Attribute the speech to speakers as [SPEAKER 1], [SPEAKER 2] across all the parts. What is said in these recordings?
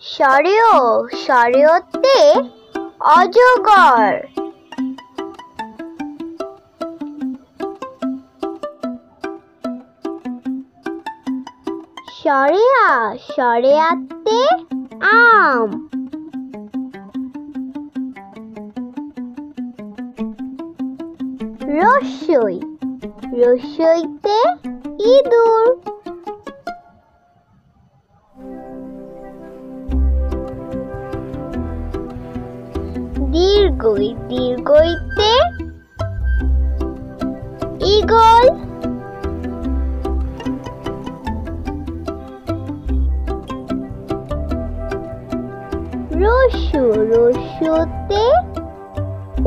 [SPEAKER 1] সরেও সরেওতে অজগর। সরেয়া সরেয়াতে আম। রস্যই রস্যইতে ইঁদুর। দীর্ঘই দীর্ঘইতে ঈগল। রস্যু রস্যুতে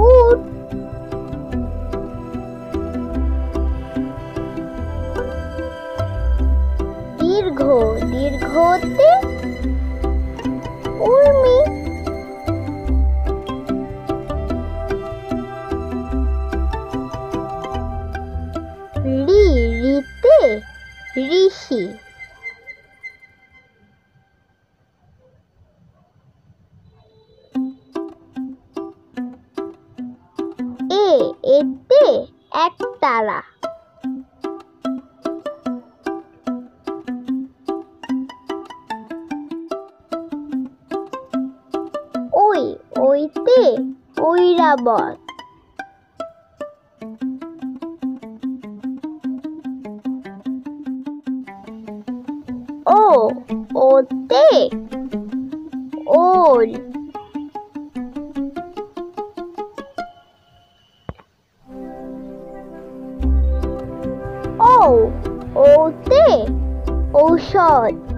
[SPEAKER 1] উট। দীর্ঘ দীর্ঘতে উর্মি। রি রিতে ঋষি। এতে একতারা। ওইতে ঐরাবত। ওতে ওল। ওতে ঔষধ।